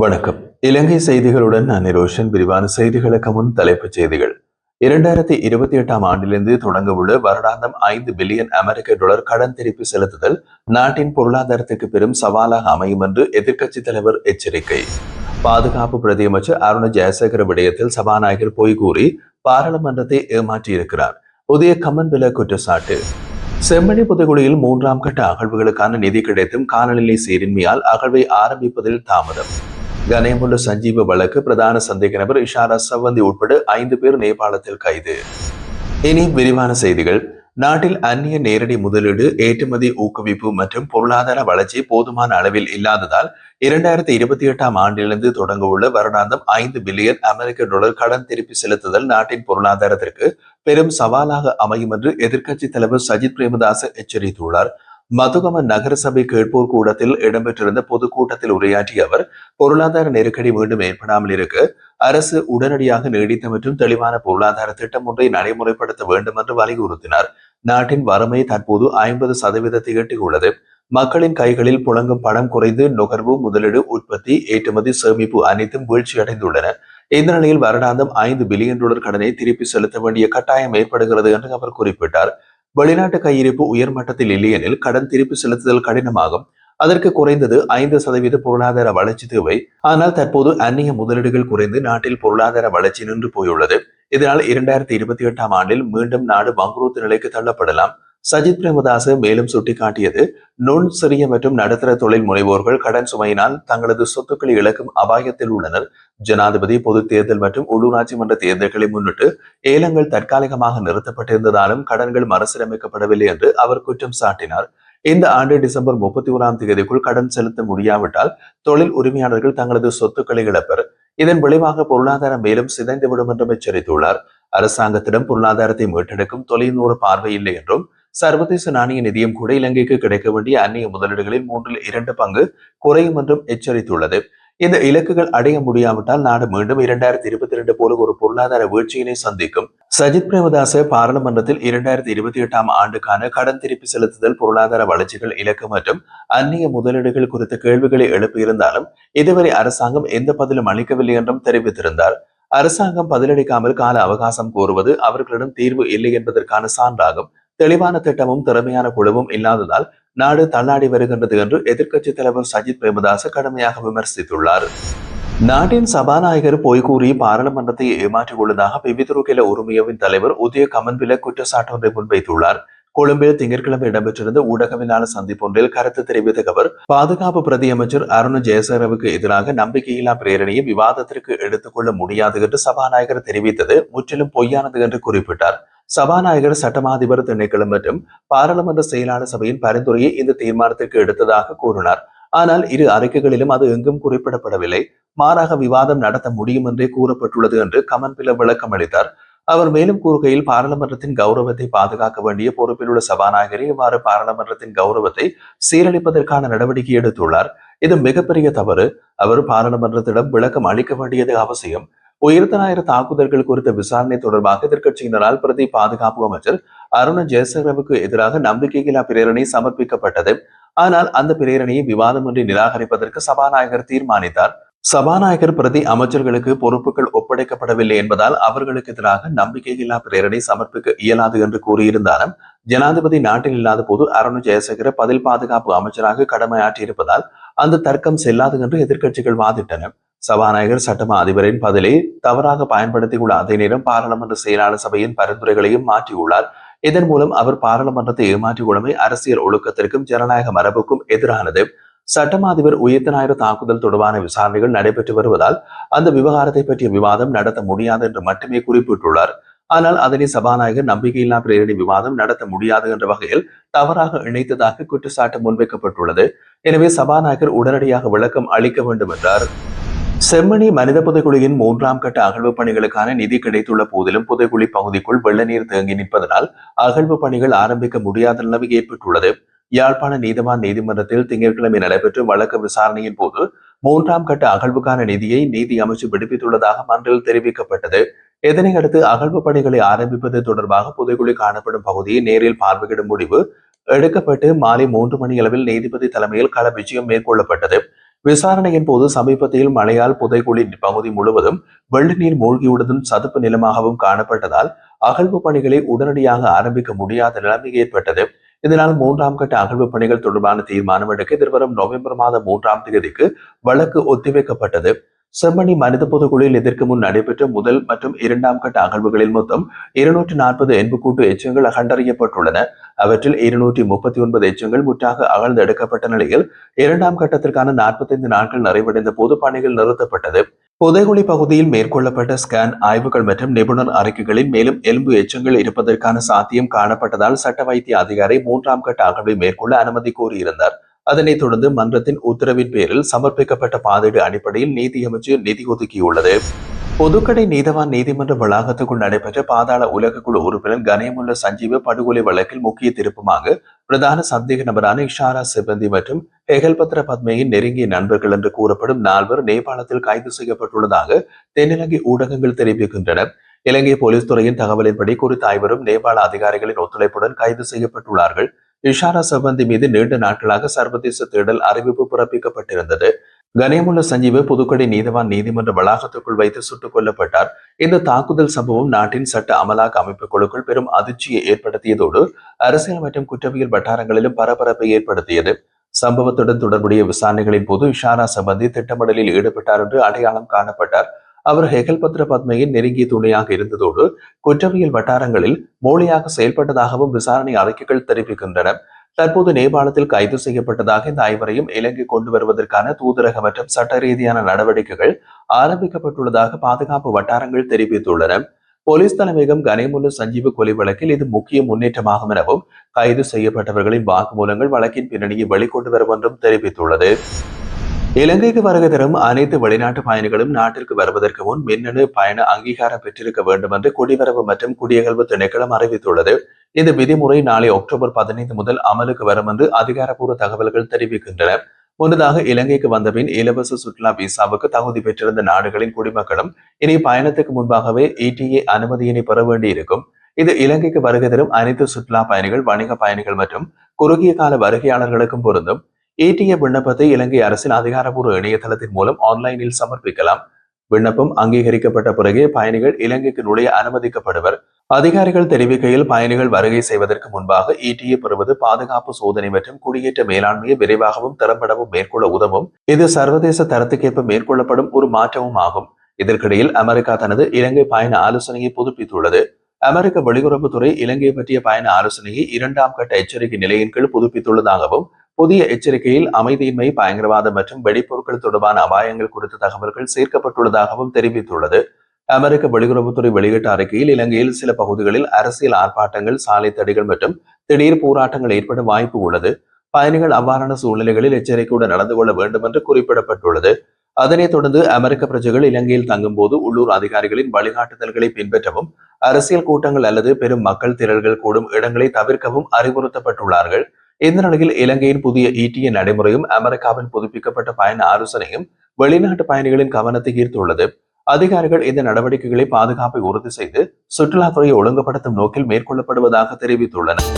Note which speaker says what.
Speaker 1: வணக்கம். இலங்கை செய்திகளுடன் நான் நிரோஷன். விரிவான செய்திகளுக்கு முன் தலைப்புச் செய்திகள். 2028ஆம் ஆண்டிலிருந்து தொடங்கவுள்ள வருடாந்தம் 5 பில்லியன் அமெரிக்க டாலர் கடன் திருப்பி செலுத்துதல் நாட்டின் பொருளாதாரத்துக்கு பெரும் சவாலாக அமையும் என்று எதிர்க்கட்சித் தலைவர் எச்சரிக்கை. பாதுகாப்பு பிரதியமைச்சர் அருண ஜெயசேகர விடயத்தில் சபாநாயகர் பொய் கூறி பாராளுமன்றத்தை ஏமாற்றியிருக்கிறார். புதிய கமன்பில குற்றச்சாட்டு. செம்மணி புதைகுழியில் 3ஆம் கட்ட அகழ்வுகளுக்கான நிதி கிடைத்தும் காலநிலை சீரின்மையால் அகழ்வை ஆரம்பிப்பதில் தாமதம். கனேமுள்ள சஞ்சீவ வழக்கு பிரதான சந்தேக நபர் இஷாரா சவந்தி உட்பட 5 பேர் நேபாளத்தில் கைது. இனி விரிவான செய்திகள். நாட்டில் அந்நிய நேரடி முதலீடு, ஏற்றுமதி ஊக்குவிப்பு மற்றும் பொருளாதார வளர்ச்சி போதுமான அளவில் இல்லாததால் 2028ஆம் ஆண்டிலிருந்து தொடங்கவுள்ள வருடாந்தம் 5 பில்லியன் அமெரிக்க டாலர் கடன் திருப்பி செலுத்துதல் நாட்டின் பொருளாதாரத்திற்கு பெரும் சவாலாக அமையும் என்று எதிர்க்கட்சித் தலைவர் சஜித் பிரேமதாச எச்சரித்துள்ளார். மதுகம நகரசபை கேட்போர் கூடத்தில் இடம்பெற்றிருந்த பொதுக்கூட்டத்தில் உரையாற்றிய அவர், பொருளாதார நெருக்கடி மீண்டும் ஏற்படாமல் இருக்க அரசு உடனடியாக நீடித்த மற்றும் தெளிவான பொருளாதார திட்டம் ஒன்றை நடைமுறைப்படுத்த வேண்டும் என்று வலியுறுத்தினார். நாட்டின் வறுமை தற்போது 50% எட்டியுள்ளது. மக்களின் கைகளில் புழங்கும் பணம் குறைந்து நுகர்வு, முதலீடு, உற்பத்தி, ஏற்றுமதி, சேமிப்பு அனைத்தும் வீழ்ச்சியடைந்துள்ளன. இந்த நிலையில் வருடாந்தம் 5 பில்லியன் டாலர் கடனை திருப்பி செலுத்த வேண்டிய கட்டாயம் ஏற்படுகிறது என்று அவர் குறிப்பிட்டார். வெளிநாட்டு கையிருப்பு உயர்மட்டத்தில் இல்லையெனில் கடன் திருப்பி செலுத்துதல் கடினமாகும். அதற்கு குறைந்தது 5% பொருளாதார வளர்ச்சி தேவை. ஆனால் தற்போது அந்நிய முதலீடுகள் குறைந்து நாட்டில் பொருளாதார வளர்ச்சி நின்று போயுள்ளது. இதனால் 2028ஆம் ஆண்டில் மீண்டும் நாடு வங்குரோத்து நிலைக்கு தள்ளப்படலாம். சஜித் பிரேமதாச மேலும் சுட்டிக்காட்டியது, நுண், சிறிய மற்றும் நடுத்தர தொழில் முனைவோர்கள் கடன் சுமையினால் தங்களது சொத்துக்களை இழக்கும் அபாயத்தில் உள்ளனர். ஜனாதிபதி, பொது தேர்தல் மற்றும் உள்ளூராட்சி மன்ற தேர்தல்களை முன்னிட்டு ஏலங்கள் தற்காலிகமாக நிறுத்தப்பட்டிருந்ததாலும் கடன்கள் மறுசீரமைக்கப்படவில்லை என்று அவர் குற்றம் சாட்டினார். இந்த ஆண்டு டிசம்பர் 31ஆம் தேதிக்குள் கடன் செலுத்த முடியாவிட்டால் தொழில் உரிமையாளர்கள் தங்களது சொத்துக்களை இழப்பர். இதன் விளைவாக பொருளாதாரம் மேலும் சிதைந்துவிடும் என்றும் எச்சரித்துள்ளார். அரசாங்கத்திடம் பொருளாதாரத்தை மீட்டெடுக்கும் தொலைநூறு பார்வை இல்லை என்றும், சர்வதேச நாணய நிதியம் கூட இலங்கைக்கு கிடைக்க வேண்டிய அந்நிய முதலீடுகளில் 3/2 பங்கு குறையும் என்றும் எச்சரித்துள்ளது. இந்த இலக்குகள் அடைய முடியாவிட்டால் நாடு மீண்டும் 2022 போல ஒரு பொருளாதார வீழ்ச்சியினை சந்திக்கும். சஜித் பிரேமதாச பாராளுமன்றத்தில் 2028ஆம் ஆண்டுக்கான கடன் திருப்பி செலுத்துதல், பொருளாதார வளர்ச்சிகள் இலக்கு மற்றும் அந்நிய முதலீடுகள் குறித்த கேள்விகளை எழுப்பியிருந்தாலும் இதுவரை அரசாங்கம் எந்த பதிலும் அளிக்கவில்லை என்றும் தெரிவித்திருந்தார். அரசாங்கம் பதிலளிக்காமல் கால அவகாசம் கோருவது அவர்களிடம் தீர்வு இல்லை என்பதற்கான சான்றாகும். தெளிவான திட்டமும் திறமையான குழுவும் இல்லாததால் நாடு தள்ளாடி வருகின்றது என்று எதிர்க்கட்சித் தலைவர் சஜித் பிரேமதாச கடுமையாக விமர்சித்துள்ளார். நாட்டின் சபாநாயகர் பொய்கூறி பாராளுமன்றத்தை ஏமாற்றியுள்ளதாக பிவித்துருகேல உரிமையவின் தலைவர் உதய கமன்பில குற்றச்சாட்டு ஒன்றை முன்வைத்துள்ளார். கொழும்பில் திங்கட்கிழமை இடம்பெற்றிருந்த ஊடகவியலாளர் சந்திப்பொன்றில் கருத்து தெரிவித்த அவர், பாதுகாப்பு பிரதி அமைச்சர் அருண் ஜெயசேகரவுக்கு எதிராக நம்பிக்கையில்லா பிரேரணையை விவாதத்திற்கு எடுத்துக் கொள்ள முடியாது என்று சபாநாயகர் தெரிவித்தது முற்றிலும் பொய்யானது என்று குறிப்பிட்டார். சபாநாயகர், சட்டமாதிபர் திணைக்களம் மற்றும் பாராளுமன்ற செயலாளர் சபையின் பரிந்துரையை இந்த தீர்மானத்திற்கு எடுத்ததாக கூறினார். ஆனால் இரு அறிக்கைகளிலும் அது எங்கும் குறிப்பிடப்படவில்லை. மாறாக விவாதம் நடத்த முடியும் என்றே கூறப்பட்டுள்ளது என்று கமன்பில விளக்கம் அளித்தார். அவர் மேலும் கூறுகையில், பாராளுமன்றத்தின் கௌரவத்தை பாதுகாக்க வேண்டிய பொறுப்பில் உள்ள சபாநாயகரை இவ்வாறு பாராளுமன்றத்தின் கௌரவத்தை சீரழிப்பதற்கான நடவடிக்கை எடுத்துள்ளார். இது மிகப்பெரிய தவறு. அவர் பாராளுமன்றத்திடம் விளக்கம் அளிக்க வேண்டியது அவசியம். உயிர்த்த ஞாயிறு தாக்குதல்கள் குறித்த விசாரணை தொடர்பாக எதிர்க்கட்சியினரால் பிரதி பாதுகாப்பு அமைச்சர் அருண் ஜெயசேகரவுக்கு எதிராக நம்பிக்கையில்லா பிரேரணை சமர்ப்பிக்கப்பட்டது. ஆனால் அந்த பிரேரணையை விவாதமின்றி நிராகரிப்பதற்கு சபாநாயகர் தீர்மானித்தார். சபாநாயகர் பிரதி அமைச்சர்களுக்கு பொறுப்புகள் ஒப்படைக்கப்படவில்லை என்பதால் அவர்களுக்கு எதிராக நம்பிக்கையில்லா பிரேரணை சமர்ப்பிக்க இயலாது என்று கூறியிருந்தாலும், ஜனாதிபதி நாட்டில் இல்லாத போது அருண் ஜெயசேகர பதில் பாதுகாப்பு அமைச்சராக கடமையாற்றியிருப்பதால் அந்த தர்க்கம் செல்லாது என்று எதிர்க்கட்சிகள் வாதிட்டன. சபாநாயகர் சட்டமா அதிபரின் பதிலை தவறாக பயன்படுத்தியுள்ள அதே நேரம் பாராளுமன்ற செயலாளர் சபையின் பரிந்துரைகளையும் மாற்றியுள்ளார். இதன் மூலம் அவர் பாராளுமன்றத்தை ஏமாற்றியுள்ளமை அரசியல் ஒழுக்கத்திற்கும் ஜனநாயக மரபுக்கும் எதிரானது. சட்டமா அதிபர் உயிர்த்த ஞாயிறு தாக்குதல் தொடர்பான விசாரணைகள் நடைபெற்று வருவதால் அந்த விவகாரத்தை பற்றிய விவாதம் நடத்த முடியாது என்று மட்டுமே குறிப்பிட்டுள்ளார். ஆனால் அதனை சபாநாயகர் நம்பிக்கையில்லா பிரேரணை விவாதம் நடத்த முடியாது என்ற வகையில் தவறாக இணைத்ததாக குற்றச்சாட்டு முன்வைக்கப்பட்டுள்ளது. எனவே சபாநாயகர் உடனடியாக விளக்கம் அளிக்க வேண்டும் என்றார். செம்மணி மனித புதைக்குழியின் 3ஆம் கட்ட அகழ்வு பணிகளுக்கான நிதி கிடைத்துள்ள போதிலும் புதைக்குழி பகுதிக்குள் வெள்ள நீர் தேங்கி நிற்பதனால் அகழ்வு பணிகள் ஆரம்பிக்க முடியாத நிலைமை ஏற்பட்டுள்ளது. யாழ்ப்பாண நீதிவான் நீதிமன்றத்தில் திங்கட்கிழமை நடைபெற்ற வழக்கு விசாரணையின் போது 3ஆம் கட்ட அகழ்வுக்கான நிதியை நீதி அமைச்சு விடுவித்துள்ளதாக மன்றில் தெரிவிக்கப்பட்டது. இதனையடுத்து அகழ்வு பணிகளை ஆரம்பிப்பது தொடர்பாக புதைக்குழி காணப்படும் பகுதியை நேரில் பார்வையிடும் முடிவு எடுக்கப்பட்டு மாலை 3 மணி அளவில் நீதிபதி தலைமையில் கள விஜயம் மேற்கொள்ளப்பட்டது. விசாரணையின் போது சமீபத்தில் மழையால் புதைகுழி பகுதி முழுவதும் வெள்ள நீர் மூழ்கியுள்ளதும் சதுப்பு நிலமாகவும் காணப்பட்டதால் அகழ்வு பணிகளை உடனடியாக ஆரம்பிக்க முடியாத நிலைமை ஏற்பட்டது. இதனால் 3ஆம் கட்ட அகழ்வு பணிகள் தொடர்பான தீர்மானம் எடுக்க எதிர்வரும் நவம்பர் மாதம் 3ஆம் தேதிக்கு வழக்கு ஒத்திவைக்கப்பட்டது. செம்மணி மனித பொதுக்குழுவில் இதற்கு முன் நடைபெற்ற முதல் மற்றும் 2ஆம் கட்ட அகழ்வுகளில் மொத்தம் 240 எண்புக்கூட்டு எச்சங்கள் கண்டறியப்பட்டுள்ளன. அவற்றில் 239 எச்சங்கள் முற்றாக அகழ்ந்தெடுக்கப்பட்ட நிலையில் 2ஆம் கட்டத்திற்கான 45 நாட்கள் நிறைவடைந்த போது பணிகள் நிறுத்தப்பட்டது. புதைகுழி பகுதியில் மேற்கொள்ளப்பட்ட ஸ்கேன் ஆய்வுகள் மற்றும் நிபுணர் அறிக்கைகளில் மேலும் எலும்பு எச்சங்கள் இருப்பதற்கான சாத்தியம் காணப்பட்டதால் சட்ட வைத்திய அதிகாரி 3ஆம் கட்ட அகழ்வை மேற்கொள்ள அனுமதி கோரியிருந்தார். அதனைத் தொடர்ந்து மன்றத்தின் உத்தரவின் பேரில் சமர்ப்பிக்கப்பட்ட பாதீடு அடிப்படையில் நீதியமைச்சு நிதி ஒதுக்கியுள்ளது. பொதுக்கடை நீதவான் நீதிமன்ற வளாகத்துக்குள் நடைபெற்ற பாதாள உலகக்குழு உறுப்பினர் கணேமுல்ல சஞ்சீவ படுகொலை வழக்கில் முக்கிய திருப்பமாக பிரதான சந்தேக நபரான இஷாரா சிபந்தி மற்றும் ஹெகல்பத்ர பத்மேயின் நெருங்கிய நண்பர்கள் என்று கூறப்படும் 4 நேபாளத்தில் கைது செய்யப்பட்டுள்ளதாக தென்னிலங்கை ஊடகங்கள் தெரிவிக்கின்றன. இலங்கை போலீஸ் துறையின் தகவலின்படி குறித்த ஐவரும் நேபாள அதிகாரிகளின் ஒத்துழைப்புடன் கைது செய்யப்பட்டுள்ளார்கள். இஷாரா சிபந்தி மீது நீண்ட நாட்களாக சர்வதேச தேடல் அறிவிப்பு பிறப்பிக்கப்பட்டிருந்தது. கணேமுல்ல சஞ்சீவ புதுக்கடை நீதவான் நீதிமன்ற வளாகத்துக்குள் வைத்து சுட்டுக் கொல்லப்பட்டார். இந்த தாக்குதல் சம்பவம் நாட்டின் சட்ட அமலாக்க அமைப்பு குழுக்கள் பெரும் அதிர்ச்சியை ஏற்படுத்தியதோடு அரசியல் மற்றும் குற்றவியல் வட்டாரங்களிலும் பரபரப்பை ஏற்படுத்தியது. சம்பவத்துடன் தொடர்புடைய விசாரணைகளின் போது இஷாரா சிபந்தி திட்டமிடலில் ஈடுபட்டார் என்று அடையாளம் காணப்பட்டார். அவர் ஹெகல்பத்ர பத்மையின் நெருங்கிய துணையாக இருந்ததோடு குற்றவியல் வட்டாரங்களில் மூளையாக செயல்பட்டதாகவும் விசாரணை அறிக்கைகள் தெரிவிக்கின்றன. தற்போது நேபாளத்தில் கைது செய்யப்பட்டதாக இந்த ஐவரையும் இலங்கை கொண்டு வருவதற்கான தூதரக மற்றும் சட்ட ரீதியான நடவடிக்கைகள் ஆரம்பிக்கப்பட்டுள்ளதாக பாதுகாப்பு வட்டாரங்கள் தெரிவித்துள்ளன. போலீஸ் தலைமையகம் கணேமுல்ல சஞ்சீவ கொலை வழக்கில் இது முக்கிய முன்னேற்றமாகும் எனவும் கைது செய்யப்பட்டவர்களின் வாக்குமூலங்கள் வழக்கின் பின்னணியை வெளிக்கொண்டு வரும் என்றும் தெரிவித்துள்ளது. இலங்கைக்கு வருகை தரும் அனைத்து வெளிநாட்டு பயணிகளும் நாட்டிற்கு வருவதற்கு முன் மின்னணு பயண அங்கீகாரம் பெற்றிருக்க வேண்டும் என்று குடிவரவு மற்றும் குடியகல்வு திணைக்களம் அறிவித்துள்ளது. இந்த விதிமுறை நாளை அக்டோபர் 15 முதல் அமலுக்கு வரும் என்று அதிகாரப்பூர்வ தகவல்கள் தெரிவிக்கின்றன. முன்னதாக இலங்கைக்கு வந்தபின் இலவச சுற்றுலா விசாவுக்கு தகுதி பெற்றிருந்த நாடுகளின் குடிமக்களும் இனி பயணத்துக்கு முன்பாகவே ETA அனுமதியினை பெற வேண்டியிருக்கும். இது இலங்கைக்கு வருகை தரும் அனைத்து சுற்றுலா பயணிகள், வணிக பயணிகள் மற்றும் குறுகிய கால வருகையாளர்களுக்கும் பொருந்தும். ETA விண்ணப்பத்தை இலங்கை அரசின் அதிகாரப்பூர்வ இணையதளத்தின் மூலம் ஆன்லைனில் சமர்ப்பிக்கலாம். விண்ணப்பம் அங்கீகரிக்கப்பட்ட பிறகே பயணிகள் இலங்கைக்கு நுழைய அனுமதிக்கப்படுவர். அதிகாரிகள் தெரிவிக்கையில் பயணிகள் வருகை செய்வதற்கு முன்பாக ETA பெறுவது பாதுகாப்பு சோதனை மற்றும் குடியேற்ற மேலாண்மையை விரைவாகவும் திறம்படவும் மேற்கொள்ள உதவும். இது சர்வதேச தரத்துக்கேற்ப மேற்கொள்ளப்படும் ஒரு மாற்றமும் ஆகும். இதற்கிடையில் அமெரிக்கா தனது இலங்கை பயண ஆலோசனையை புதுப்பித்துள்ளது. அமெரிக்க வெளியுறவுத்துறை இலங்கை பற்றிய பயண ஆலோசனையை 2ஆம் கட்ட எச்சரிக்கை நிலையின் கீழ் புதுப்பித்துள்ளதாகவும் புதிய எச்சரிக்கையில் அமைதியின்மை, பயங்கரவாதம் மற்றும் வெடிப்பொருட்கள் தொடர்பான அபாயங்கள் குறித்த தகவல்கள் சேர்க்கப்பட்டுள்ளதாகவும் தெரிவித்துள்ளது. அமெரிக்க வெளியுறவுத்துறை வெளியிட்ட அறிக்கையில் இலங்கையில் சில பகுதிகளில் அரசியல் ஆர்ப்பாட்டங்கள், சாலை தடைகள் மற்றும் திடீர் போராட்டங்கள் ஏற்பட வாய்ப்பு உள்ளது. பயணிகள் அவ்வாறான சூழ்நிலைகளில் எச்சரிக்கையுடன் நடந்து கொள்ள வேண்டும் என்று குறிப்பிடப்பட்டுள்ளது. அதனைத் தொடர்ந்து அமெரிக்க பிரஜைகள் இலங்கையில் தங்கும் போது உள்ளூர் அதிகாரிகளின் வழிகாட்டுதல்களை பின்பற்றவும், அரசியல் கூட்டங்கள் அல்லது பெரும் மக்கள் திரள்கள் கூடும் இடங்களை தவிர்க்கவும் அறிவுறுத்தப்பட்டுள்ளார்கள். இந்த நிலையில் இலங்கையின் புதிய ETA நடைமுறையும் அமெரிக்காவின் புதுப்பிக்கப்பட்ட பயண ஆலோசனையும் வெளிநாட்டு பயணிகளின் கவனத்தை ஈர்த்துள்ளது. அதிகாரிகள் இந்த நடவடிக்கைகளை பாதுகாப்பை உறுதி செய்து சுற்றுலாத்துறையை ஒழுங்குபடுத்தும் நோக்கில் மேற்கொள்ளப்படுவதாக தெரிவித்துள்ளனர்.